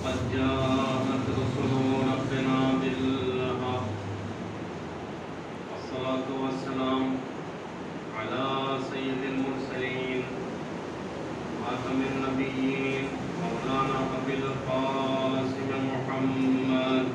قد جاءت رسل ربنا بالحق والصلاة والسلام على سيد المرسلين خاتم النبيين مولانا أبي القاسم محمد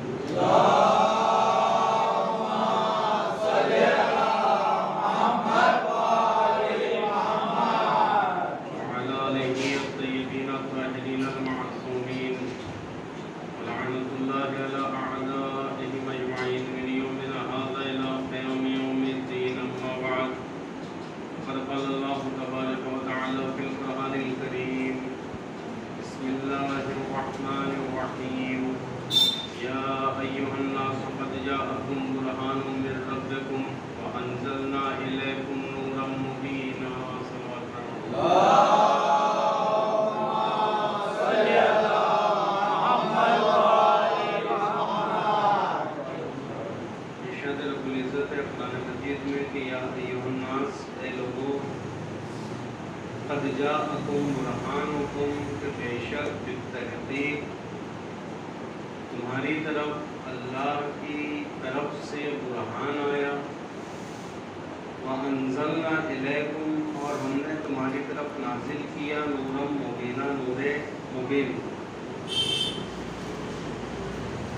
قد جاءکم برہانکم کہ بے شک بالتحقیق تمہاری طرف اللہ کی طرف سے برہان آیا وَأَنزَلْنَا إِلَيْكُمْ اور ہم نے تمہاری طرف نازل کیا نورم مبینہ نور مبین۔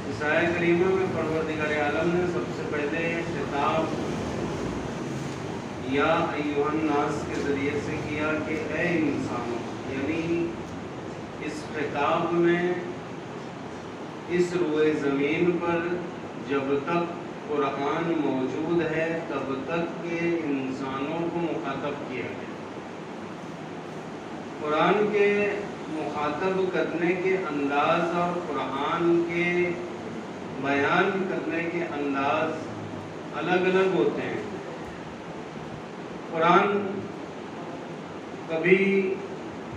اس آیہ کریمہ میں پروردگار عالم نے سب سے پہلے خطاب یا ایھا الناس کے ذریعے سے کیا کہ اے انسانوں، یعنی اس خطاب میں اس روئے زمین پر جب تک قرآن موجود ہے تب تک کے انسانوں کو مخاطب کیا گیا۔ قرآن کے مخاطب کرنے کے انداز اور قرآن کے بیان کرنے کے انداز الگ الگ ہوتے ہیں۔ قرآن کبھی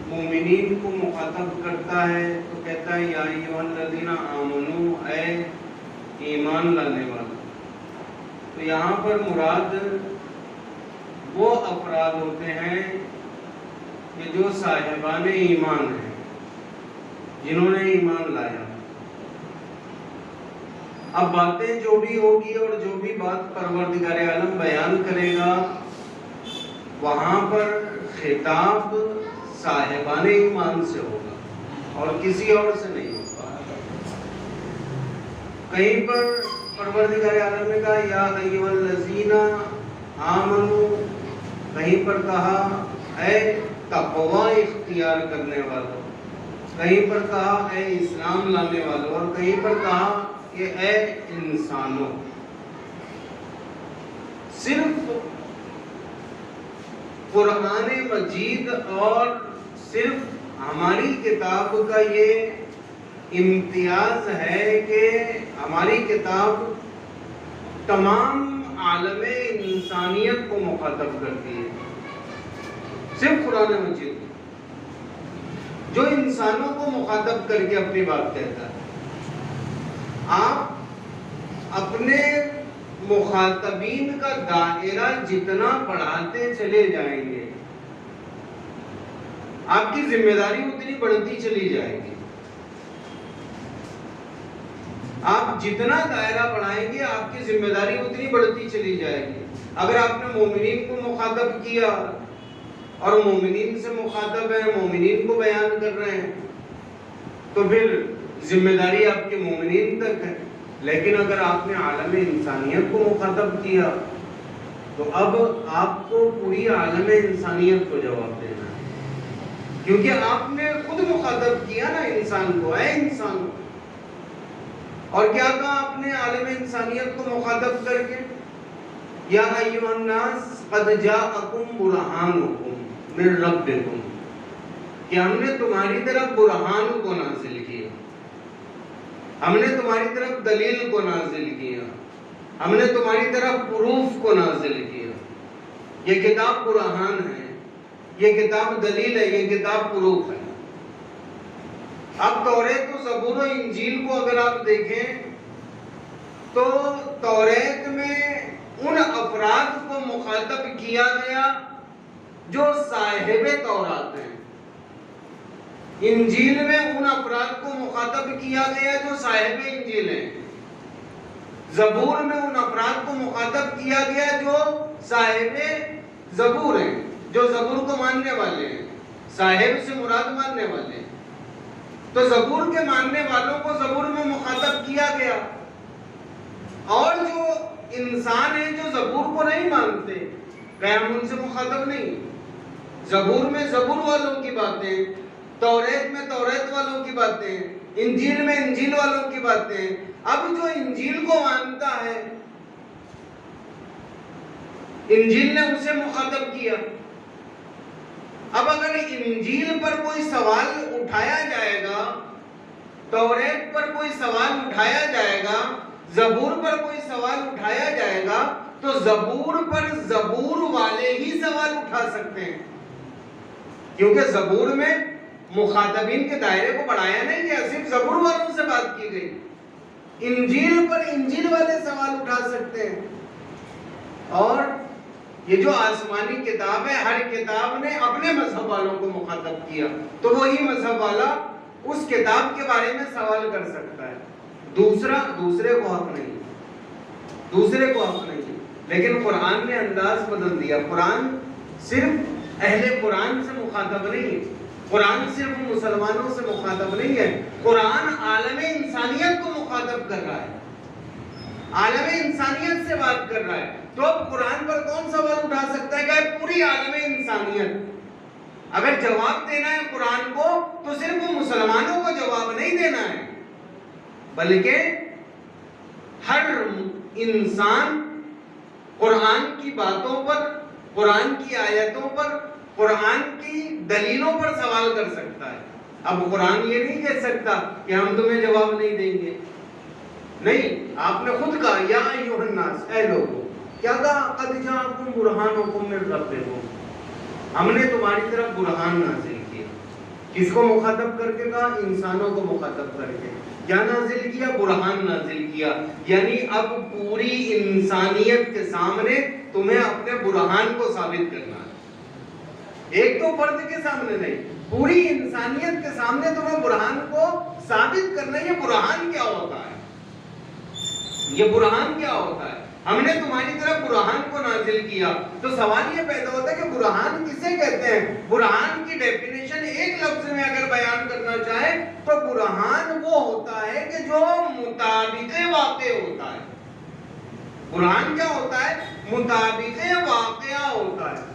مومنین کو مخاطب کرتا ہے تو کہتا ہے یا ایھا الذین آمنو، اے ایمان لانے والے۔ تو یہاں پر مراد وہ افراد ہوتے ہیں کہ جو صاحبان ایمان ہیں، جنہوں نے ایمان لایا۔ اب باتیں جو بھی ہوگی اور جو بھی بات پروردگار عالم بیان کرے گا وہاں پر خطاب صاحبان ایمان سے ہوگا اور کسی اور سے نہیں ہوگا۔ کہیں پر پروردگار عالم نے کہا یا ایھا الذین آمنو، کہیں پر کہا اے تقوی اختیار کرنے والوں، کہیں پر کہا اے اسلام لانے والوں، اور کہیں پر کہا کہ اے انسانوں۔ صرف قرآن مجید اور صرف ہماری کتاب کا یہ امتیاز ہے کہ ہماری کتاب تمام عالم انسانیت کو مخاطب کرتی ہے۔ صرف قرآن مجید جو انسانوں کو مخاطب کر کے اپنی بات کہتا ہے۔ آپ اپنے مخاطبین کا دائرہ جتنا بڑھاتے چلے جائیں گے آپ کی ذمہ داری اتنی بڑھتی چلی جائے گی۔ آپ جتنا دائرہ بڑھائیں گے آپ کی ذمہ داری اتنی بڑھتی چلی جائے گی۔ اگر آپ نے مومنین کو مخاطب کیا اور مومنین سے مخاطب ہیں، مومنین کو بیان کر رہے ہیں، تو پھر ذمہ داری آپ کے مومنین تک ہے۔ لیکن اگر آپ نے عالم انسانیت کو مخاطب کیا تو اب آپ کو پوری عالم انسانیت کو جواب دینا ہے، کیونکہ آپ نے خود مخاطب کیا نا انسان کو، اے انسان۔ اور کیا کہا آپ نے عالم انسانیت کو مخاطب کر کے؟ یا ایھا الناس قد جاءکم برہانکم من ربکم، کہ ہم نے تمہاری طرف برہان کو نازل کیا، ہم نے تمہاری طرف دلیل کو نازل کیا، ہم نے تمہاری طرف پروف کو نازل کیا۔ یہ کتاب برہان ہے، یہ کتاب دلیل ہے، یہ کتاب پروف ہے۔ اب توریت و زبور و انجیل کو اگر آپ دیکھیں تو توریت میں ان افراد کو مخاطب کیا گیا جو صاحب تورات ہیں، انجیل میں ان افراد کو مخاطب کیا گیا جو صاحب انجیل ہیں، زبور میں ان افراد کو مخاطب کیا گیا جو صاحب زبور ہیں، جو زبور کو ماننے والے ہیں، صاحب سے مراد ماننے والے ہیں، تو زبور کے ماننے والوں کو زبور میں مخاطب کیا گیا، اور جو انسان ہیں جو زبور کو نہیں مانتے کہ ہم ان سے مخاطب نہیں۔ زبور میں زبور والوں کی باتیں، توریت میں توریت والوں کی باتیں، انجیل میں انجیل والوں کی باتیں۔ اب جو انجیل کو مانتا ہے، انجیل نے اسے مخاطب کیا۔ اب اگر انجیل پر کوئی سوال اٹھایا جائے گا، توریت پر کوئی سوال اٹھایا جائے گا، زبور پر کوئی سوال اٹھایا جائے گا، تو زبور پر زبور والے ہی سوال اٹھا سکتے ہیں، کیونکہ زبور میں مخاطبین کے دائرے کو بڑھایا نہیں گیا، صرف زبور والوں سے بات کی گئی۔ انجیل پر انجیل والے سوال اٹھا سکتے ہیں، اور یہ جو آسمانی کتاب ہے، ہر کتاب نے اپنے مذہب والوں کو مخاطب کیا، تو وہی مذہب والا اس کتاب کے بارے میں سوال کر سکتا ہے، دوسرے کو حق نہیں، دوسرے کو حق نہیں۔ لیکن قرآن نے انداز بدل دیا، قرآن صرف اہل قرآن سے مخاطب نہیں ہے، قرآن صرف مسلمانوں سے مخاطب نہیں ہے، قرآن عالم انسانیت کو مخاطب کر رہا ہے، عالم انسانیت سے بات کر رہا ہے۔ تو اب قرآن پر کون سوال اٹھا سکتا ہے کہ پوری عالم انسانیت، اگر جواب دینا ہے قرآن کو تو صرف مسلمانوں کو جواب نہیں دینا ہے، بلکہ ہر انسان قرآن کی باتوں پر، قرآن کی آیتوں پر، قرآن کی دلیلوں پر سوال کر سکتا ہے۔ اب قرآن یہ نہیں کہہ سکتا کہ ہم تمہیں جواب نہیں دیں گے، نہیں، آپ نے خود کہا یا ایھا الناس، اے لوگو، کیا کہا؟ قد جاءکم برہانکم من ربکم، ہم نے تمہاری طرف برہان نازل کیا۔ کس کو مخاطب کر کے کہا؟ انسانوں کو مخاطب کر کے۔ کیا نازل کیا؟ برہان نازل کیا، یعنی اب پوری انسانیت کے سامنے تمہیں اپنے برہان کو ثابت کرنا ہے، ایک تو فرد کے سامنے نہیں، پوری انسانیت کے سامنے تمہیں برہان کو ثابت کرنا ہے۔ یہ برہان کیا ہوتا ہے؟ یہ برہان کیا ہوتا ہے؟ ہم نے تمہاری طرف برہان کو نازل کیا، تو سوال یہ پیدا ہوتا ہے کہ برہان کسے کہتے ہیں؟ برہان کی ڈیفینیشن ایک لفظ میں اگر بیان کرنا چاہے تو برہان وہ ہوتا ہے کہ جو مطابق واقع ہوتا ہے۔ برہان کیا ہوتا ہے؟ مطابق واقعہ ہوتا ہے۔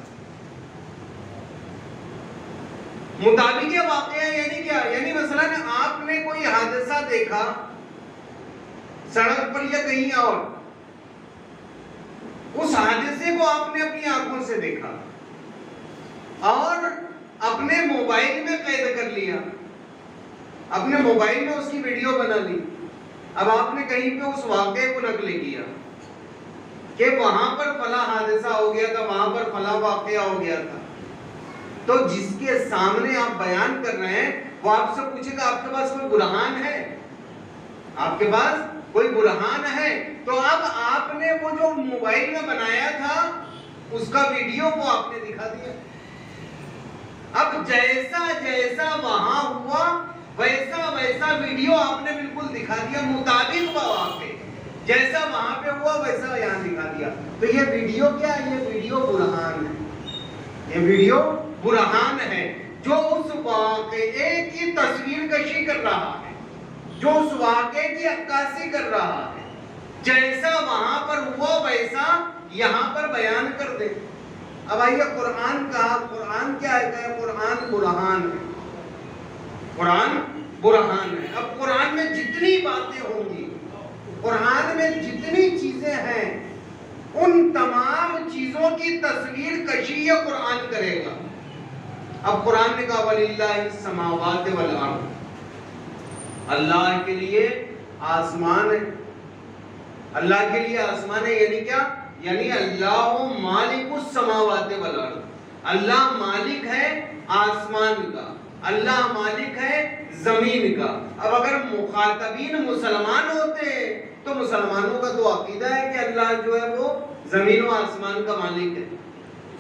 مطابق واقعہ یعنی کیا؟ یعنی مثلا آپ نے کوئی حادثہ دیکھا سڑک پر یا کہیں اور، اس حادثے کو آپ نے اپنی آنکھوں سے دیکھا اور اپنے موبائل میں قید کر لیا، اپنے موبائل میں اس کی ویڈیو بنا لی۔ اب آپ نے کہیں پہ اس واقعے کو نقل کیا کہ وہاں پر فلاں حادثہ ہو گیا تھا، وہاں پر فلاں واقعہ ہو گیا تھا، تو جس کے سامنے آپ بیان کر رہے ہیں وہ آپ سے پوچھے گا آپ کے پاس کوئی برہان ہے؟ آپ کے پاس کوئی برہان ہے؟ تو اب آپ نے وہ جو موبائل میں بنایا تھا اس کا ویڈیو وہ آپ نے دکھا دیا۔ اب جیسا جیسا وہاں ہوا ویسا ویسا ویڈیو آپ نے بالکل دکھا دیا، مطابق واقع، جیسا وہاں پہ ہوا ویسا یہاں دکھا دیا۔ تو یہ ویڈیو کیا ہے؟ یہ ویڈیو برہان ہے، یہ ویڈیو برہان ہے جو اس واقعے کی تصویر کشی کر رہا ہے، جو اس واقعے کی عکاسی کر رہا ہے، جیسا وہاں پر ہوا ویسا یہاں پر بیان کر دے۔ اب آئیے قرآن کہا، قرآن کیا ہے؟ کہ قرآن برہان ہے، قرآن برہان ہے۔ اب قرآن میں جتنی باتیں ہوں گی، قرآن میں جتنی چیزیں ہیں، ان تمام چیزوں کی تصویر کشی یہ قرآن کرے گا۔ اب قرآن نے کہا وَلِلَّهِ السَّمَاوَاتِ وَالْأَرْضِ، اللہ کے لیے آسمان ہے، اللہ کے لیے آسمان ہے، یعنی کیا؟ یعنی اللہ مالک السماوات والارض، اللہ مالک ہے آسمان کا، اللہ مالک ہے زمین کا۔ اب اگر مخاطبین مسلمان ہوتے ہیں تو مسلمانوں کا تو عقیدہ ہے کہ اللہ جو ہے وہ زمین و آسمان کا مالک ہے،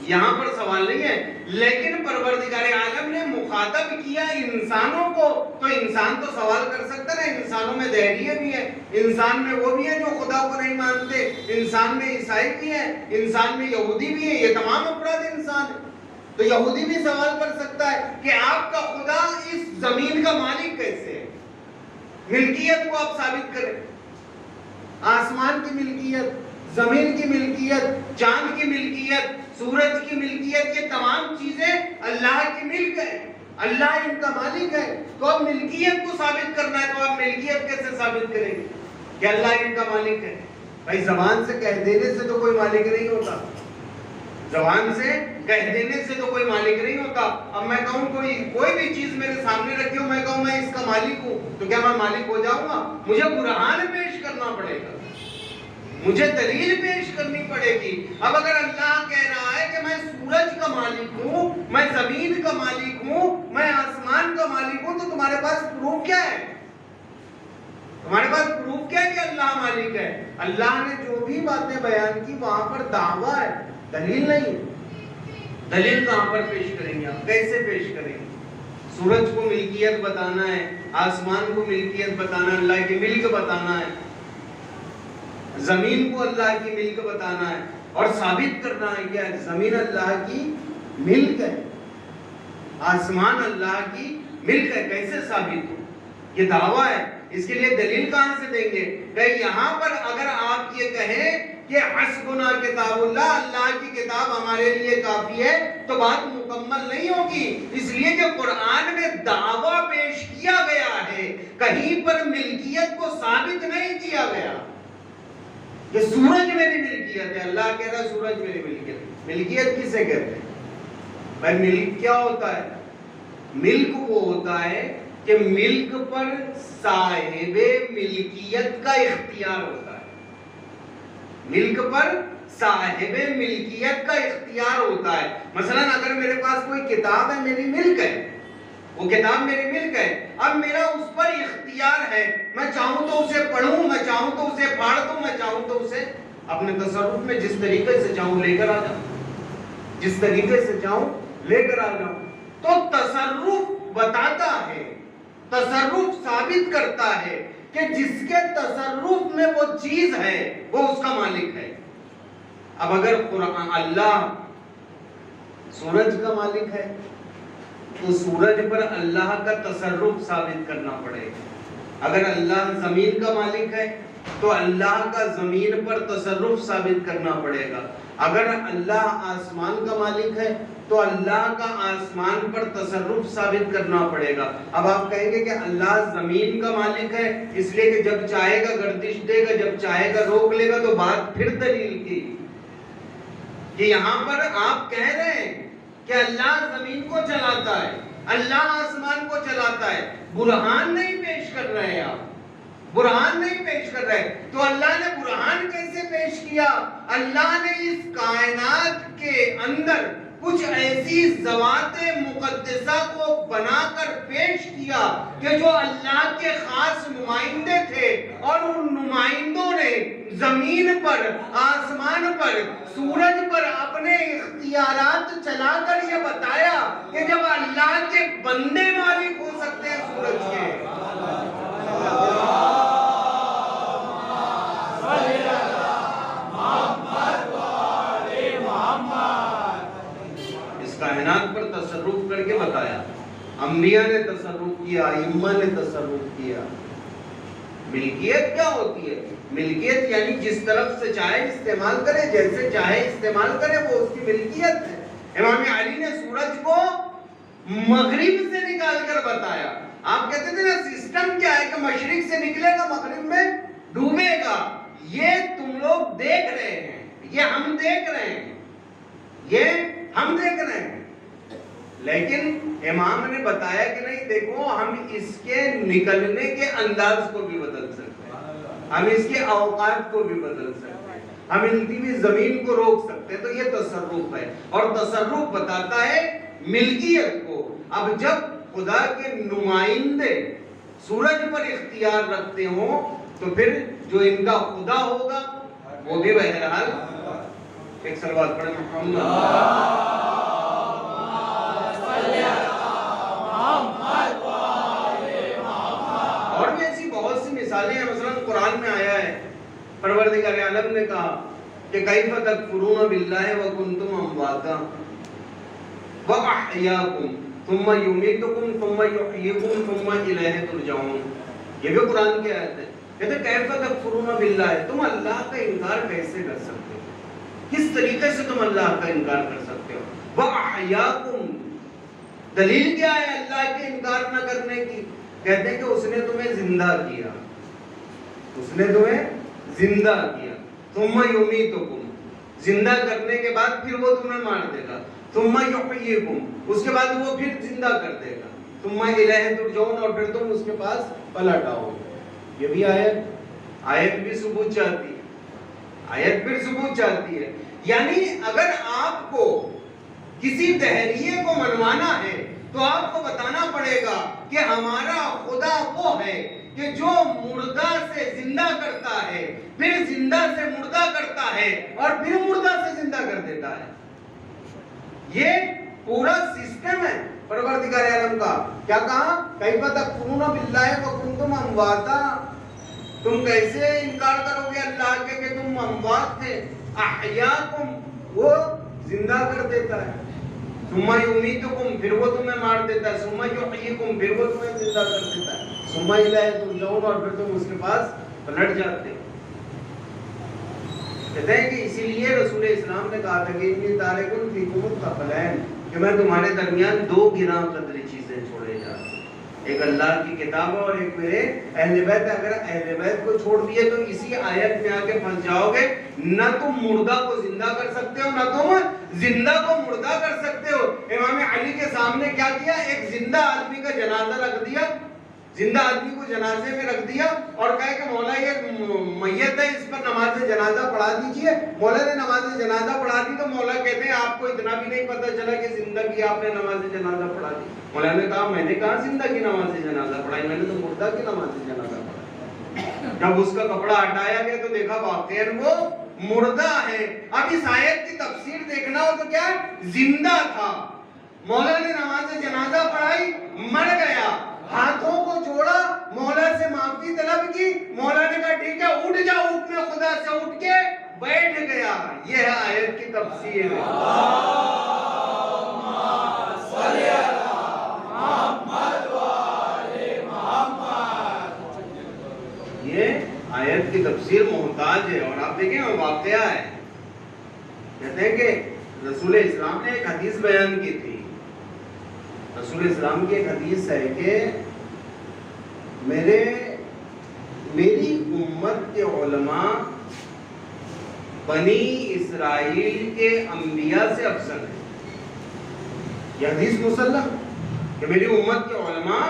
یہاں پر سوال نہیں ہے۔ لیکن پروردگار عالم نے مخاطب کیا انسانوں کو، تو انسان تو سوال کر سکتا ہے، انسانوں میں دہریے بھی ہیں، انسان میں وہ بھی ہیں جو خدا کو نہیں مانتے، انسان میں عیسائی بھی ہیں، انسان میں یہودی بھی ہیں، یہ تمام افراد انسان ہیں۔ تو یہودی بھی سوال کر سکتا ہے کہ آپ کا خدا اس زمین کا مالک کیسے ہے؟ ملکیت کو آپ ثابت کریں، آسمان کی ملکیت، زمین کی ملکیت، چاند کی ملکیت، سورج کی ملکیت، یہ تمام چیزیں اللہ کی ملک ہے، اللہ ان کا مالک ہے۔ تو اب ملکیت کو ثابت کرنا ہے، تو آپ ملکیت کیسے ثابت کریں گے کہ اللہ ان کا مالک ہے؟ بھائی زبان سے کہہ دینے سے تو کوئی مالک نہیں ہوتا، زبان سے کہہ دینے سے تو کوئی مالک نہیں ہوتا۔ اب میں کہوں کوئی بھی چیز میرے سامنے رکھی ہوں، میں کہوں میں اس کا مالک ہوں، تو کیا میں مالک ہو جاؤں گا؟ مجھے برہان پیش کرنا پڑے گا، مجھے دلیل پیش کرنی پڑے گی۔ اب اگر اللہ کہہ رہا ہے کہ میں سورج کا مالک ہوں، میں زمین کا مالک ہوں، میں آسمان کا مالک ہوں، تو تمہارے پاس پروف کیا ہے؟ تمہارے پاس پروف کیا ہے کہ اللہ مالک ہے؟ اللہ نے جو بھی باتیں بیان کی وہاں پر دعویٰ ہے، دلیل نہیں۔ دلیل کہاں پر پیش کریں گے آپ؟ کیسے پیش کریں گے؟ سورج کو ملکیت بتانا ہے، آسمان کو ملکیت بتانا ہے، اللہ کی ملک بتانا ہے، زمین کو اللہ کی ملک بتانا ہے، اور ثابت کرنا ہے کہ زمین اللہ کی ملک ہے، آسمان اللہ کی ملک ہے۔ کیسے ثابت ہو؟ یہ دعویٰ ہے، اس کے لیے دلیل کہاں سے دیں گے؟ کہ یہاں پر اگر آپ یہ کہیں کہ حسبنا کتاب اللہ، اللہ کی کتاب ہمارے لیے کافی ہے، تو بات مکمل نہیں ہوگی، اس لیے کہ قرآن میں دعویٰ پیش کیا گیا ہے، کہیں پر ملکیت کو ثابت نہیں کیا گیا کہ سورج میری ملکیت ہے۔ اللہ کہہ رہا ہے سورج میری ملکیت ہے۔ ملکیت کسے کہتے ہیں؟ بھائی ملک کیا ہوتا ہے؟ ملک وہ ہوتا ہے کہ ملک پر صاحب ملکیت کا اختیار ہوتا ہے، ملک پر صاحب ملکیت کا اختیار ہوتا ہے۔ مثلا اگر میرے پاس کوئی کتاب ہے، میری ملک ہے، وہ کتاب میری ملک ہے، اب میرا اس پر اختیار ہے، میں چاہوں تو اسے پڑھوں، میں چاہوں تو اسے پھاڑ دوں، میں چاہوں تو اسے اپنے تصرف میں جس طریقے سے چاہوں لے کر آ جاؤں، جس طریقے سے چاہوں لے کر آ جاؤں۔ تو تصرف بتاتا ہے، تصرف ثابت کرتا ہے کہ جس کے تصرف میں وہ چیز ہے وہ اس کا مالک ہے۔ اب اگر قرآن اللہ سورج کا مالک ہے تو سورج پر اللہ کا تصرف ثابت کرنا پڑے گا۔ اگر اللہ زمین کا مالک ہے تو اللہ کا زمین پر تصرف ثابت کرنا پڑے گا۔ اگر اللہ آسمان کا مالک ہے تو اللہ کا آسمان پر تصرف ثابت کرنا پڑے گا۔ اب آپ کہیں گے کہ اللہ زمین کا مالک ہے اس لیے کہ جب چاہے گا گردش دے گا، جب چاہے گا روک لے گا، تو بات پھر دلیل کی کہ یہاں پر آپ کہہ رہے ہیں کہ اللہ زمین کو چلاتا ہے، اللہ آسمان کو چلاتا ہے، برہان نہیں پیش کر رہے ہیں آپ، برہان نہیں پیش کر رہے۔ تو اللہ نے برہان کیسے پیش کیا؟ اللہ نے اس کائنات کے اندر کچھ ایسی ذوات مقدسہ کو بنا کر پیش کیا کہ جو اللہ کے خاص نمائندے تھے، اور ان نمائندوں نے زمین پر، آسمان پر، سورج پر اپنے اختیارات چلا کر یہ بتایا کہ جب اللہ کے بندے مالک ہو سکتے ہیں سورج کے، کائنات پر تصرف کر کے بتایا۔ انبیاء نے تصرف کیا، ائمہ نے تصرف کیا۔ ملکیت کیا ہوتی ہے؟ ملکیت یعنی جس طرف سے چاہے استعمال کرے، جیسے چاہے استعمال کرے، وہ اس کی ملکیت ہے۔ امام علی نے سورج کو مغرب سے نکال کر بتایا۔ آپ کہتے تھے نا سسٹم کیا ہے کہ مشرق سے نکلے گا مغرب میں ڈوبے گا، یہ تم لوگ دیکھ رہے ہیں، یہ ہم دیکھ رہے ہیں، یہ ہم دیکھ رہے ہیں، لیکن امام نے بتایا کہ نہیں دیکھو، ہم اس کے نکلنے کے انداز کو بھی بدل سکتے ہیں، ہم اس کے اوقات کو بھی بدل سکتے ہیں، ہم ہلتی ہوئی زمین کو روک سکتے ہیں۔ تو یہ تصرف ہے، اور تصرف بتاتا ہے ملکیت کو۔ اب جب خدا کے نمائندے سورج پر اختیار رکھتے ہوں تو پھر جو ان کا خدا ہوگا وہ بھی بہرحال، ایک صلوات پڑھیں محمد، اور بھی ایسی بہت سی مثالیں ہیں. مثلا قرآن میں آیا ہے پروردگار عالم نے کہا کہ کیف تکفرون باللہ وکنتم امواتا واحیاکم ثم یمیتکم ثم یحییکم ثم الیہ ترجعون. یہ بھی قرآن کی آیت ہے. کہتے کیف تکفرون باللہ, تم اللہ کا انکار کیسے کر سکتے ہو, کس طریقے سے تم اللہ کا انکار کر سکتے ہو. واحیاکم, دلیل کیا ہے اللہ کے انکار نہ کرنے کی؟ کہتے ہیں کہ اس نے تمہیں زندہ کیا, اس نے تمہیں زندہ کیا. ثم یمیتکم, زندہ کرنے کے بعد پھر وہ تمہیں مار دے گا. ثم یحییکم, اس کے بعد وہ پھر زندہ کر دے گا. ثم الیہ ترجعون, اور پھر تم اس کے پاس پلٹ آؤ گے. یہ بھی آیت بھی ثبوت چاہتی ہے, آیت پھر ثبوت چاہتی ہے. یعنی اگر آپ کو کسی دہریے کو منوانا ہے تو آپ کو بتانا پڑے گا کہ ہمارا خدا وہ ہے کہ جو مردہ سے زندہ کرتا ہے, پھر زندہ سے مردہ کرتا ہے, اور پھر مردہ سے زندہ کر دیتا ہے. یہ پورا سسٹم ہے پروردگار عالم کا. کیا کہا؟ کیف تکفرون باللہ وکنتم امواتا, تم کیسے انکار کرو گے اللہ کے کہ تم اموات تھے. احیاکم, وہ زندہ کر دیتا ہے. ثم یمیتکم, پھر وہ تمہیں مار دیتا ہے. ثم یحییکم, پھر وہ تمہیں زندہ کر دیتا ہے. ثم الیہ ترجعون, اور پھر تم اس کے پاس پلٹ جاتے ہو. کہتے ہیں کہ اسی لیے رسول اسلام نے کہا تھا کہ انی تارک فیکم الثقلین, کہ میں تمہارے درمیان دو گراں قدری چیزیں چھوڑے جا رہا ہوں, ایک اللہ کی کتاب اور ایک میرے اہل بیت. اگر اہل بیت کو چھوڑ دیے تو اسی آیت میں آ کے پھنس جاؤ گے. نہ تم مردہ کو زندہ کر سکتے ہو, نہ تم زندہ کو مردہ کر سکتے ہو. امام علی کے سامنے کیا کیا, ایک زندہ آدمی کا جنازہ رکھ دیا, زندہ آدمی کو جنازے میں رکھ دیا, اور کہا کہ مولا یہ میت ہے, اس پر نماز جنازہ پڑھا دیجئے. مولا نے نماز جنازہ پڑھا دی تو مولا کہتے ہیں آپ کو اتنا بھی نہیں پتہ چلا کہ زندہ کی آپ نے نماز جنازہ پڑھا دی. مولا نے کہا میں نے کہاں زندہ کی نماز جنازہ پڑھائی, میں نے تو مردہ کی نماز جنازہ پڑھائی. جب اس کا کپڑا ہٹایا گیا تو دیکھا واقعاً وہ مردہ ہے. اب اس آیت کی تفسیر دیکھنا ہو تو کیا زندہ تھا, مولا نے نماز جنازہ پڑھائی, مر گیا, ہاتھوں کو جوڑا, مولا سے معافی طلب کی, مولا نے کہا ٹھیک ہے اٹھ جا, اٹھنے خدا سے اٹھ کے بیٹھ گیا. یہ ہے آیت کی تفسیر. یہ آیت کی تفسیر محتاج ہے. اور آپ دیکھیں واقعہ ہے, کہتے ہیں کہ رسول اسلام نے ایک حدیث بیان کی تھی. رسول اسلام کی ایک حدیث ہے کہ میری امت کے علماء بنی اسرائیل کے انبیاء سے افضل ہیں. یہ حدیث مسلم کہ میری امت کے علماء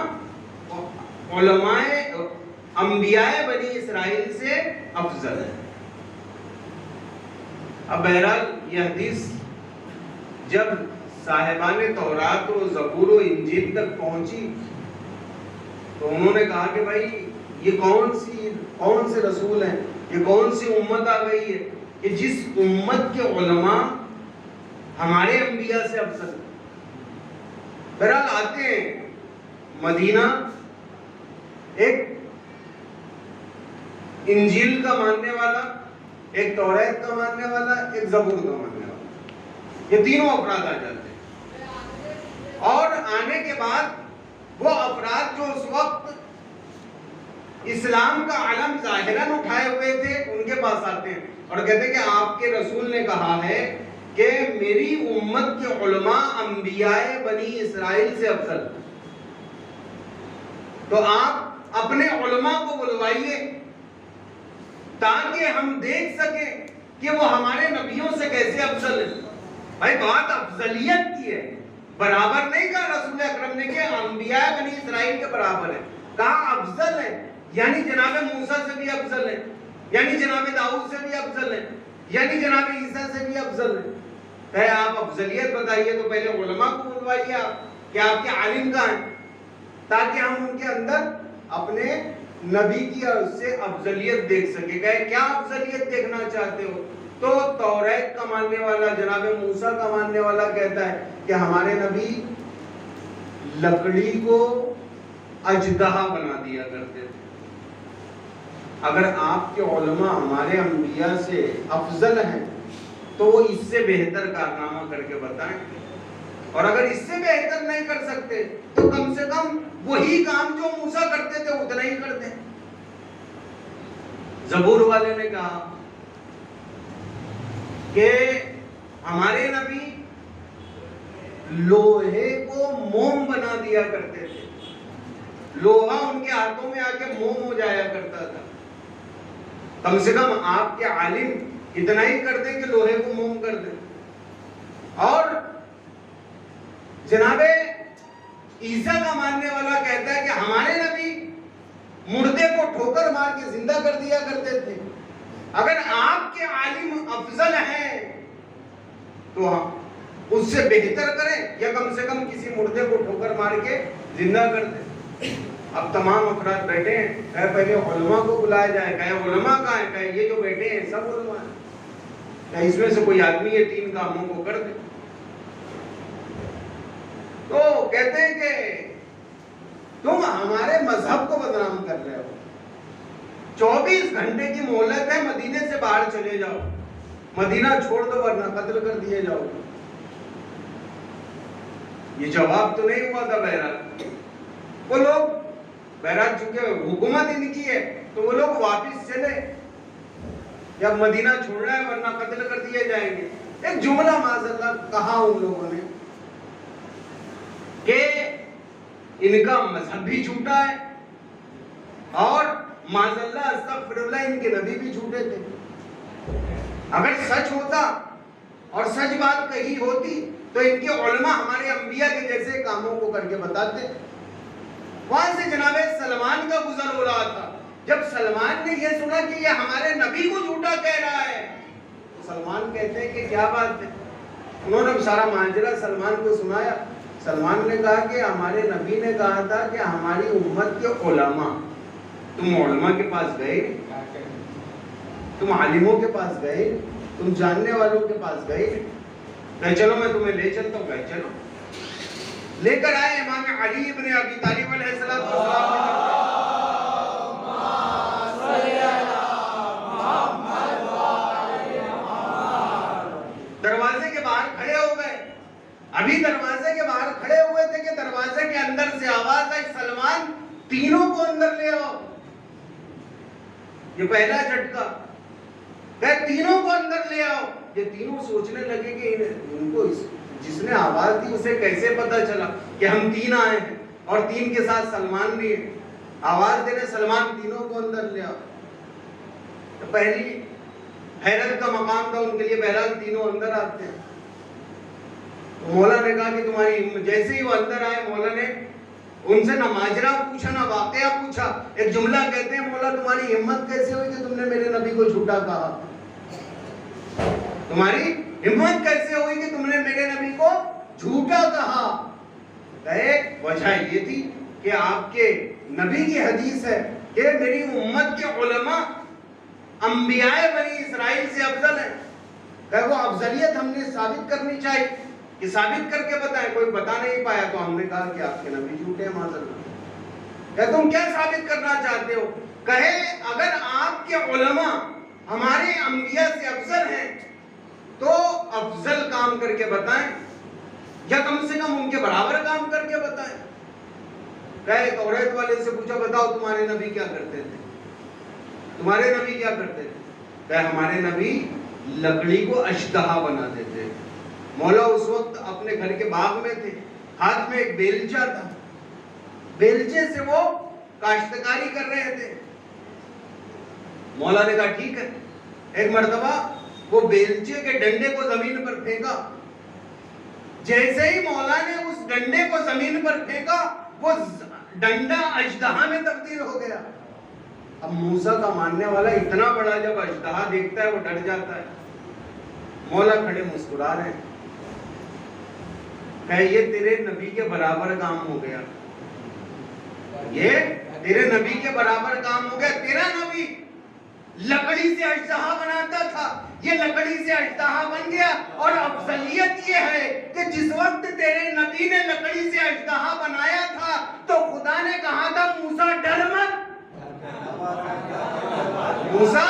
انبیاء بنی اسرائیل سے افضل ہیں. اب بہرحال یہ حدیث جب صاحبان تورات و زبور و انجیل تک پہنچی تو انہوں نے کہا کہ بھائی یہ کون سے رسول ہیں, یہ کون سی امت آ گئی ہے کہ جس امت کے علماء ہمارے انبیاء سے افضل ہیں. بہرحال آتے ہیں مدینہ, ایک انجیل کا ماننے والا, ایک توریت کا ماننے والا, ایک زبور کا ماننے والا, یہ تینوں افراد آ جاتے ہیں. اور آنے کے بعد وہ افراد جو اس وقت اسلام کا علم ظاہراً اٹھائے ہوئے تھے ان کے پاس آتے ہیں اور کہتے ہیں کہ آپ کے رسول نے کہا ہے کہ میری امت کے علماء انبیاء بنی اسرائیل سے افضل, تو آپ اپنے علماء کو بلوائیے تاکہ ہم دیکھ سکیں کہ وہ ہمارے نبیوں سے کیسے افضل ہیں. بھائی بات افضلیت کی ہے, برابر نہیں کہا رسول اکرم نے کہ انبیاء بنی اسرائیل کے برابر ہیں, کہا افضل ہے. یعنی جناب موسیٰ سے بھی افضل ہے, یعنی جناب داؤد سے بھی افضل ہے, یعنی جناب عیسیٰ سے بھی افضل ہے. کہ آپ افضلیت بتائیے تو پہلے علماء کو بلوائیے کہ آپ کے عالم کہاں ہیں, تاکہ ہم ان کے اندر اپنے نبی کی اور اس سے افضلیت دیکھ سکے. کہ کیا افضلیت دیکھنا چاہتے ہو؟ تو توریت کا ماننے والا, جناب موسیٰ کا ماننے والا کہتا ہے کہ ہمارے نبی لکڑی کو اژدہا بنا دیا کرتے تھے. اگر آپ کے علماء ہمارے انبیاء سے افضل ہیں تو وہ اس سے بہتر کارنامہ کر کے بتائیں، اور اگر اس سے بہتر نہیں کر سکتے تو کم سے کم وہی کام جو موسیٰ کرتے تھے اتنا ہی کر دیں۔ زبور والے نے کہا کہ ہمارے نبی لوہے کو موم بنا دیا کرتے تھے، لوہا ان کے ہاتھوں میں آ کے موم ہو جایا کرتا تھا، کم سے کم آپ کے عالم اتنا ہی کر دیں کہ لوہے کو موم کر دیں۔ اور جناب عیسیٰ کا ماننے والا کہتا ہے کہ ہمارے نبی مردے کو ٹھوکر مار کے زندہ کر دیا کرتے تھے۔ اگر آپ کے عالم افضل ہیں تو اس سے بہتر کریں، یا کم سے کم کسی مردے کو ٹھوکر مار کے زندہ کر دیں۔ اب تمام افراد بیٹھے ہیں، کہے پہلے علماء کو بلایا جائے، کہے علماء کہاں ہیں، کہے یہ جو بیٹھے ہیں سب علماء ہیں، کہے اس میں سے کوئی آدمی یہ تین کاموں کو کر دے۔ تو کہتے ہیں کہ تم ہمارے مذہب کو بدنام کر رہے ہو، 24 گھنٹے کی مہلت ہے، مدینے سے باہر چلے جاؤ، مدینہ چھوڑ دو ورنہ قتل کر دیے جاؤ۔ یہ جواب تو نہیں ہوا تھا بہرحال، وہ لوگ بہرحال چونکہ حکومت ان کی ہے تو وہ لوگ واپس چلے، جب مدینہ چھوڑنا ہے ورنہ قتل کر دیے جائیں گے۔ ایک جملہ معاذ اللہ کہا ان لوگوں نے کہ ان کا مذہب بھی جھوٹا ہے اور معاذ اللہ استغفر اللہ ان کے نبی بھی جھوٹے تھے۔ اگر سچ ہوتا اور سچ بات کہی ہوتی تو ان کے علماء ہمارے انبیاء کے جیسے کاموں کو کر کے بتاتے۔ وہاں سے جناب سلمان کا گزر ہو رہا تھا، جب سلمان نے یہ سنا کہ یہ ہمارے نبی کو جھوٹا کہہ رہا ہے تو سلمان کہتے ہیں کہ کیا بات ہے۔ انہوں نے سارا ماجرا سلمان کو سنایا۔ سلمان نے کہا کہ ہمارے نبی نے کہا تھا کہ ہماری امت کے علماء، تم علماء کے پاس گئے، تم عالموں کے پاس گئے، تم جاننے والوں کے پاس گئے، کہے چلو میں تمہیں لے چلتا ہوں، کہے چلو۔ لے کر آئے امام علی ابن ابی طالب علیہ السلام، دروازے کے باہر کھڑے ہو گئے۔ ابھی دروازے کے باہر کھڑے ہوئے تھے کہ دروازے کے اندر سے آواز آئی، سلمان تینوں کو اندر لے آؤ۔ یہ پہلا جھٹکا، کہ تینوں کو اندر لے آؤ۔ یہ تینوں سوچنے لگے کہ ان کو جس نے آواز دی اسے کیسے پتا چلا کہ ہم تین آئے ہیں اور تین کے ساتھ سلمان بھی ہے۔ آواز دے رہے سلمان تینوں کو اندر لے آؤ۔ تو پہلی حیرت کا مقام تھا ان کے لیے، بہرحال تینوں اندر آتے ہیں۔ مولا نے کہا کہ تمہاری، جیسے ہی وہ اندر آئے مولا نے ان سے نہ ماجرا پوچھا نہ واقعہ پوچھا، ایک جملہ کہتے ہیں مولا تمہاری ہمت کیسے ہوئی کہ تم نے میرے نبی کو جھوٹا کہا؟ تمہاری ہمت کیسے ہوئی کہ تم نے میرے نبی کو جھوٹا کہا؟ کہے وجہ یہ تھی کہ آپ کے نبی کی حدیث ہے کہ میری امت کے علماء انبیاء بنی اسرائیل سے افضل ہیں۔ کہ وہ افضلیت ہم نے ثابت کرنی چاہیے کہ ثابت کر کے بتائیں۔ کوئی بتا نہیں پایا تو ہم نے کہا کہ آپ کے نبی جھوٹے ہیں معاذ اللہ۔ کہ تم کیا ثابت کرنا چاہتے ہو؟ کہے اگر آپ کے علماء ہمارے انبیاء سے افضل ہیں تو افضل کام کر کے بتائیں، یا کم سے کم ان کے برابر کام کر کے بتائیں۔ کہے توریت والے سے پوچھا بتاؤ تمہارے نبی کیا کرتے تھے، تمہارے نبی کیا کرتے تھے؟ کہ ہمارے نبی لکڑی کو اشتہا بناتے تھے۔ مولا اس وقت اپنے گھر کے باغ میں تھے، ہاتھ میں ایک بیلچہ تھا، بیلچے سے وہ کاشتکاری کر رہے تھے۔ مولا نے کہا ٹھیک ہے۔ ایک مرتبہ وہ بیلچے کے ڈنڈے کو زمین پر پھینکا، جیسے ہی مولا نے اس ڈنڈے کو زمین پر پھینکا وہ ڈنڈا اژدہا میں تبدیل ہو گیا۔ اب موسیٰ کا ماننے والا اتنا بڑا جب اژدہا دیکھتا ہے وہ ڈر جاتا ہے۔ مولا کھڑے مسکرا رہے ہیں، کہ یہ تیرے نبی کے برابر کام ہو گیا، یہ تیرے نبی کے برابر کام ہو گیا۔ تیرا نبی لکڑی سے اژدہا بناتا تھا، یہ لکڑی سے اژدہا بن گیا۔ اور افضلیت یہ ہے کہ جس وقت تیرے نبی نے لکڑی سے اژدہا بنایا تھا تو خدا نے کہا تھا موسیٰ ڈر مت، موسیٰ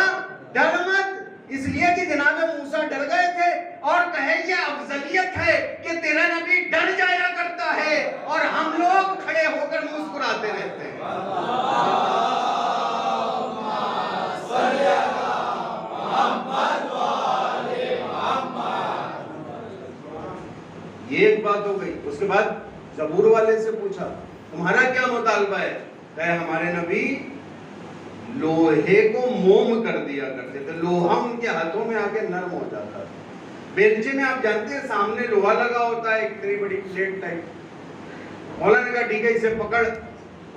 ڈر مت، اس لیے کہ جناب موسیٰ ڈر گئے تھے اور کہے یہ افضلیت ہے کہ تیرا نبی ڈر جایا کرتا ہے اور ہم لوگ کھڑے ہو کر مسکراتے رہتے ہیں۔ یہ ایک بات ہو گئی۔ اس کے بعد زبور والے سے پوچھا تمہارا کیا مطالبہ ہے؟ کہ ہمارے نبی لوہے کو موم کر دیا کرتے تھے، لوہا ان کے ہاتھوں میں آ کے نرم ہو جاتا تھا۔ بیلچے میں آپ جانتے ہیں سامنے لوہا لگا ہوتا ہے، ایک اتنی بڑی پلیٹ ٹائپ۔ مولا نے کہا ٹھیک ہے اسے پکڑ،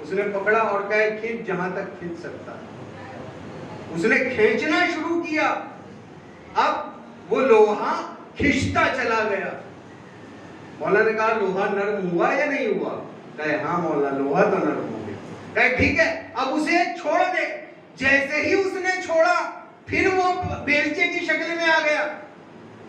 اس نے پکڑا اور کہا کھینچ جہاں تک کھینچ سکتا ہے۔ اس نے کھینچنا شروع کیا، اب وہ لوہا کھنچتا چلا گیا۔ مولا نے کہا لوہا نرم ہوا یا نہیں ہوا؟ کہے ہاں مولا لوہا تو نرم ہو گیا۔ کہے ٹھیک ہے اب اسے چھوڑ دے۔ جیسے ہی اس نے چھوڑا پھر وہ بیلچے کی شکل میں آ گیا،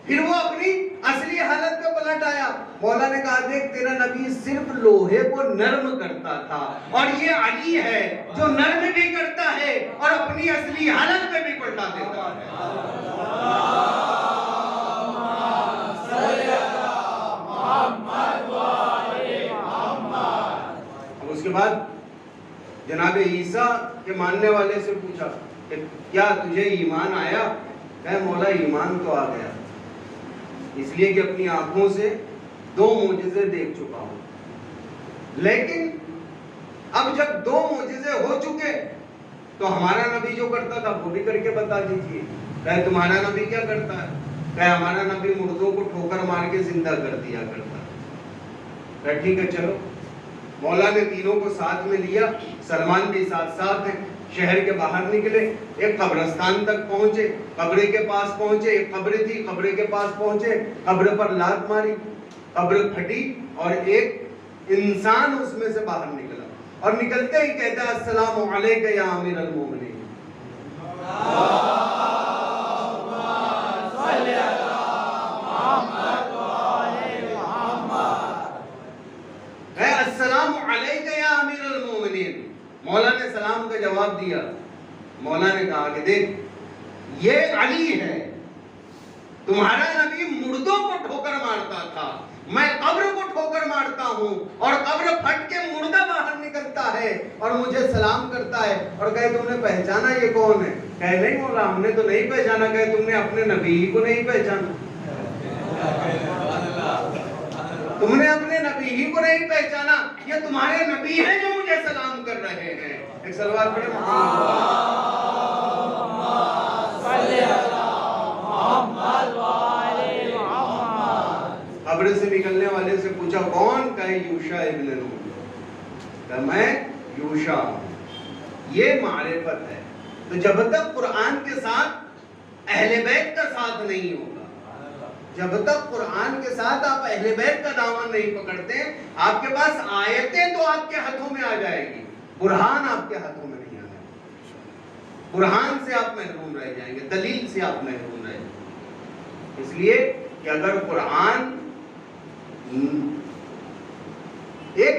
پھر وہ اپنی اصلی حالت پہ پلٹ آیا۔ مولا نے کہا دیکھ تیرا نبی صرف لوہے کو نرم کرتا تھا، اور یہ علی ہے جو نرم بھی کرتا ہے اور اپنی اصلی حالت پہ بھی پلٹا دیتا ہے۔ اس کے بعد جناب عیسیٰ کے ماننے والے سے پوچھا کہ کیا تجھے ایمان آیا؟ کہے مولا ایمان تو آ گیا، اس لیے کہ اپنی آنکھوں سے 2 معجزے دیکھ چکا ہوں۔ لیکن اب جب 2 معجزے ہو چکے تو ہمارا نبی جو کرتا تھا وہ بھی کر کے بتا دیجئے۔ کہے تمہارا نبی کیا کرتا ہے؟ کہے ہمارا نبی مردوں کو ٹھوکر مار کے زندہ کر دیا کرتا ہے۔ کہے ٹھیک ہے چلو۔ مولا نے تینوں کو ساتھ میں لیا، سلمان بھی ساتھ ساتھ ہیں، شہر کے باہر نکلے، ایک قبرستان تک پہنچے، قبر کے پاس پہنچے، ایک قبر تھی، قبر کے پاس پہنچے، قبر پر لات ماری، قبر پھٹی اور ایک انسان اس میں سے باہر نکلا، اور نکلتے ہی کہتا ہے السلام علیکہ یا امیر المومنین۔ السلام علیکہ یا امیر المومنین۔ مولا نے سلام کا جواب دیا۔ مولا نے کہا کہ دیکھ یہ علی ہے، تمہارا نبی مردوں کو ٹھوکر مارتا تھا، میں قبر کو ٹھوکر مارتا ہوں اور قبر پھٹ کے مردہ باہر نکلتا ہے اور مجھے سلام کرتا ہے۔ اور کہے تم نے پہچانا یہ کون ہے؟ کہے نہیں مولا ہم نے تو نہیں پہچانا۔ کہے تم نے اپنے نبی کو نہیں پہچانا، تم نے اپنے نبی ہی کو نہیں پہچانا، یہ تمہارے نبی ہیں جو مجھے سلام کر رہے ہیں۔ ایک سلوات پڑھیں قبر سے نکلنے والے سے پوچھا کون؟ کہے یوشع ابن نون۔ کہ میں یوشع ہوں۔ یہ معرفت ہے۔ تو جب تک قرآن کے ساتھ اہل بیت کا ساتھ نہیں ہوگا، جب تک قرآن کے ساتھ آپ اہل بیت کا دامن نہیں پکڑتے، آپ کے پاس آیتیں تو آپ کے ہاتھوں میں آ جائے گی، برہان آپ کے ہاتھوں میں نہیں آئے گا۔ برہان سے آپ محروم رہ جائیں گے، دلیل سے آپ محروم رہ جائیں گے۔ اس لیے کہ اگر قرآن ایک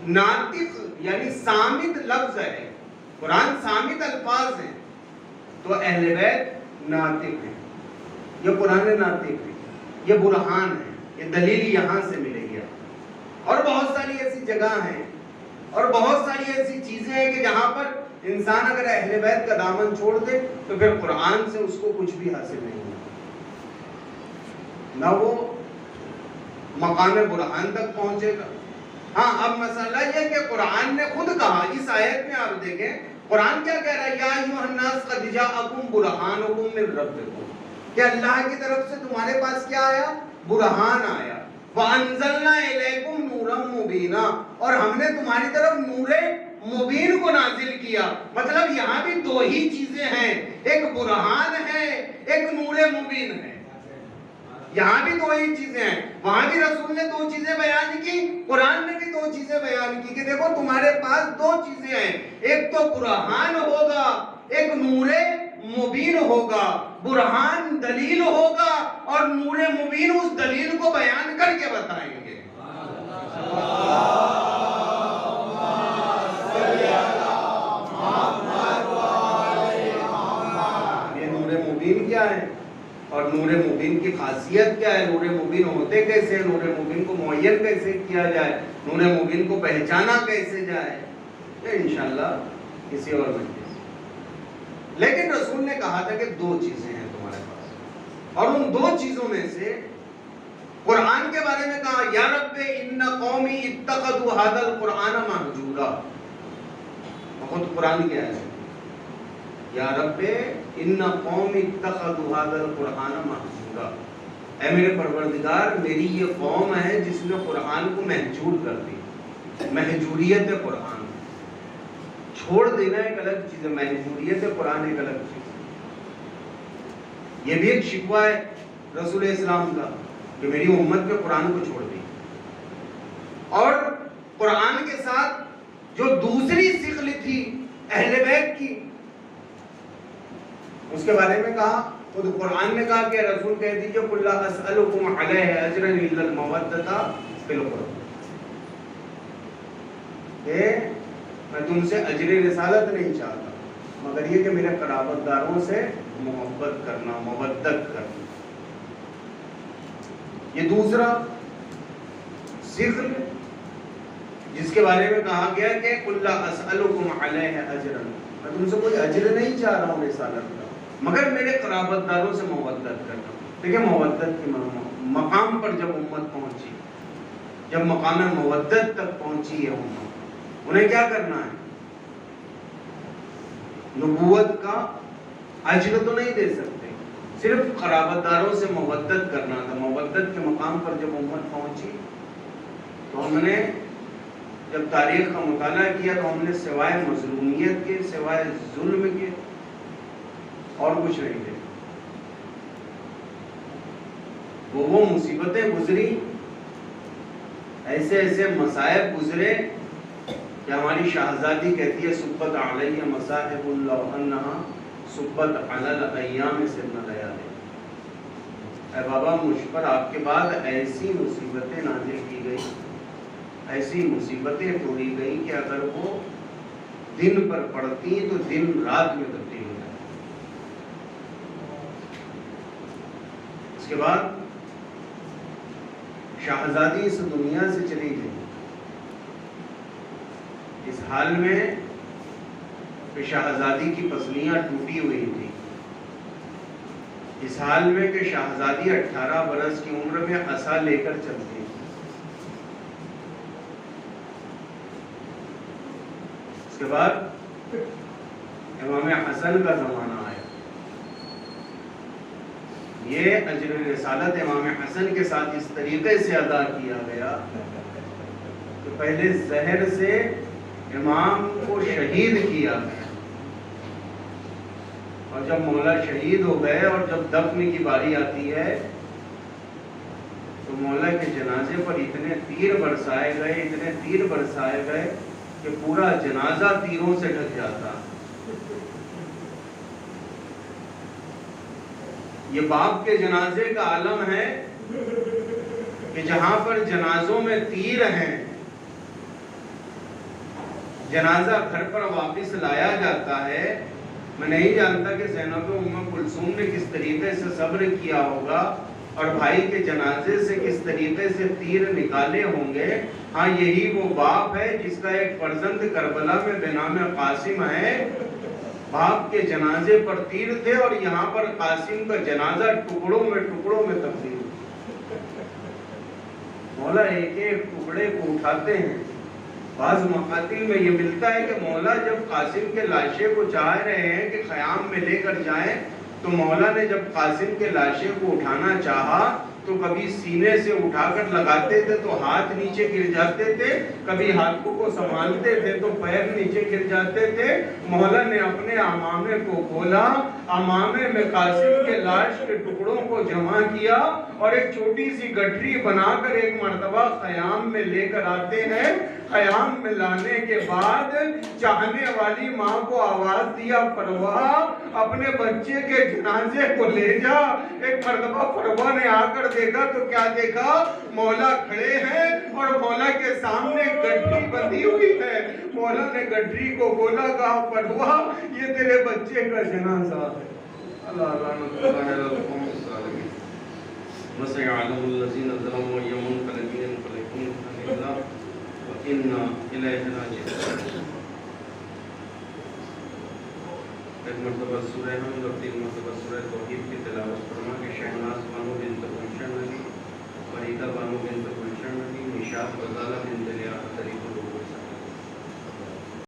ناطق یعنی صامت لفظ ہے، قرآن صامت الفاظ ہیں، تو اہل بیت ناطق ہیں۔ یہ قرآن ناطق ہے، یہ برہان ہے، یہ دلیل یہاں سے ملے گی۔ اور بہت ساری ایسی جگہ ہیں اور بہت ساری ایسی چیزیں ہیں کہ جہاں پر انسان اگر اہل بیت کا دامن چھوڑ دے تو پھر قرآن سے اس کو کچھ بھی حاصل نہیں ہوگا، نہ وہ مقام برہان تک پہنچے گا۔ ہاں اب مسئلہ یہ کہ قرآن نے خود کہا، اس آیت میں آپ دیکھیں قرآن کیا کہہ رہا ہے، یا ایھا الناس قد جاءکم برہانکم من ربکم، کہ اللہ کی طرف سے تمہارے پاس کیا آیا؟ برہان آیا۔ وَأَنزَلْنَا إِلَيْكُمْ نُورًا مُبِينًا، اور ہم نے تمہاری طرف نور مبین کو نازل کیا۔ مطلب یہاں بھی 2 ہی چیزیں ہیں، ایک برہان ہے، ایک نور مبین ہے۔ یہاں بھی 2 ہی چیزیں ہیں، وہاں بھی رسول نے 2 چیزیں بیان کی، قرآن نے بھی 2 چیزیں بیان کی کہ دیکھو تمہارے پاس 2 چیزیں ہیں، ایک تو برہان ہوگا، ایک نور مبین ہوگا۔ برہان دلیل ہوگا اور نور مبین اس دلیل کو بیان کر کے بتائیں گے۔ مبین کیا ہے اور نور مبین کی خاصیت کیا ہے، نور مبین ہوتے کیسے ہیں، نور مبین کو معین کیسے کیا جائے، نور مبین کو پہچانا کیسے جائے، یہ انشاءاللہ کسی اور مجلس۔ لیکن رسول نے کہا تھا کہ دو چیزیں ہیں تمہارے پاس، اور ان دو چیزوں میں سے قرآن کے بارے میں کہا یا رب ان قومی اتخذوا ھذا القرآن مہجورا، خود قرآن کیا ہے، یا رب ان قومی اتخذوا ھذا القرآن مہجورا، اے میرے پروردگار میری یہ قوم ہے جس نے قرآن کو مہجور کر دی۔ مہجوریت قرآن چھوڑ دینا ایک الگ چیز ہے، مہجوریت قرآن ایک الگ چیز ہے۔ یہ بھی ایک شکوہ ہے رسول اسلام کا کہ میری امت کے قرآن کو چھوڑ دی، اور قرآن کے ساتھ جو دوسری سکھلی تھی اہل بیت کی اس کے بارے میں کہا، خود قرآن نے کہا کہ رسول کہہ دیجئے قُلْ لَا أَسْأَلُكُمْ عَلَيْهِ أَجْرًا إِلَّا الْمَوَدَّةَ فِي الْقُرْبِ، کہ میں تم سے اجر رسالت نہیں چاہتا مگر یہ کہ میرے قرابت داروں سے محبت کرنا، مودت کرنا۔ یہ دوسرا سکھل جس کے بارے میں کہا گیا کہ قُلْ لَا أَسْأَلُكُمْ عَلَيْهِ أَجْرًا، میں تم سے کوئی اجر نہیں چاہ رہا ہوں رسالت کا مگر میرے قرابت داروں سے مودت کرنا۔ دیکھیں مودت کی مقام پر جب امت پہنچی، جب مقام مودت تک پہنچی ہے امت، انہیں کیا کرنا ہے؟ نبوت کا اجر تو نہیں دے سکتے، صرف قرابت داروں سے مودت کرنا تھا۔ مودت کے مقام پر جب امت پہنچی تو ہم نے جب تاریخ کا مطالعہ کیا تو ہم نے سوائے مظلومیت کے، سوائے ظلم کے اور کچھ نہیں دیکھا۔ وہ مصیبتیں گزری، ایسے ایسے مصائب گزرے کہ ہماری شہزادی کہتی ہے سبت علیہ مصائب لو انہا سبت علی الایام سبن لیالی، اے بابا مجھ پر آپ کے بعد ایسی مصیبتیں نازل کی گئی، ایسی مصیبتیں توڑی گئی کہ اگر وہ دن پر پڑتی تو دن رات میں تبدیل ہو جاتی۔ اس کے بعد شہزادی اس دنیا سے چلی گئی اس حال میں کہ شہزادی کی پسلیاں ٹوٹی ہوئی تھی، اس حال میں کہ شہزادی 18 برس کی عمر میں عصا لے کر چلتی۔ اس کے بعد امام حسن کا زمانہ آیا، یہ اجر رسالت امام حسن کے ساتھ اس طریقے سے ادا کیا گیا کہ پہلے زہر سے امام کو شہید کیا گیا، اور جب مولا شہید ہو گئے اور جب دفن کی باری آتی ہے تو مولا کے جنازے پر اتنے تیر برسائے گئے، اتنے تیر برسائے گئے کہ پورا جنازہ تیروں سے ڈھک جاتا۔ یہ باپ کے جنازے کا عالم ہے کہ جہاں پر جنازوں میں تیر ہیں، جنازہ گھر پر واپس لایا جاتا ہے۔ میں نہیں جانتا کہ زینب ام کلثوم نے کس طریقے سے صبر کیا ہوگا اور بھائی کے جنازے سے کس طریقے سے تیر نکالے ہوں گے۔ ہاں یہی وہ باپ ہے جس کا ایک فرزند کربلا میں بنام قاسم ہے، باپ کے جنازے پر تیر تھے اور یہاں پر قاسم کا جنازہ ٹکڑوں میں تبدیل۔ مولا ایک ایک ٹکڑے کو اٹھاتے ہیں۔ بعض مقاتل میں یہ ملتا ہے کہ مولا جب قاسم کے لاشے کو چاہ رہے ہیں کہ خیام میں لے کر جائیں تو مولا نے جب قاسم کے لاشے کو اٹھانا چاہا تو کبھی سینے سے اٹھا کر لگاتے تھے تو ہاتھ نیچے گر جاتے تھے، کبھی ہاتھوں کو سنبھالتے تھے تو پیر نیچے گر جاتے تھے۔ مولا نے اپنے امامے کو کھولا، امامے میں قاسم کے لاش کے ٹکڑوں کو جمع کیا اور ایک چھوٹی سی گٹھری بنا کر ایک مرتبہ خیام میں لے کر آتے ہیں۔ خیام میں لانے کے بعد چاہنے والی ماں کو آواز دیا، پرواہ اپنے بچے کے جنازے کو لے جا۔ ایک مرتبہ پرواہ نے آ کر دیکھا تو کیا دیکھا؟ مولا کھڑے ہیں اور مولا کے سامنے گٹھری بندھی ہوئی ہے۔ مولا نے گٹھری کو کھولا، کہا پرواہ یہ تیرے بچے کا جنازہ ہے۔ اللہ لعنت اللہ علی القوم الظالمین وسيعلم الذين ظلموا أيهم منقلب ينقلبون إلى وإنا إليه راجعون. ایک مرتبہ سورہ حمد اور 3 مرتبہ سورہ توحید کی تلاوت فرما کہ شہناز بانو بنت گلشن نبی، فریدہ بانو بنت گلشن نبی، نشاط غزالہ بنت لیاقت علی کو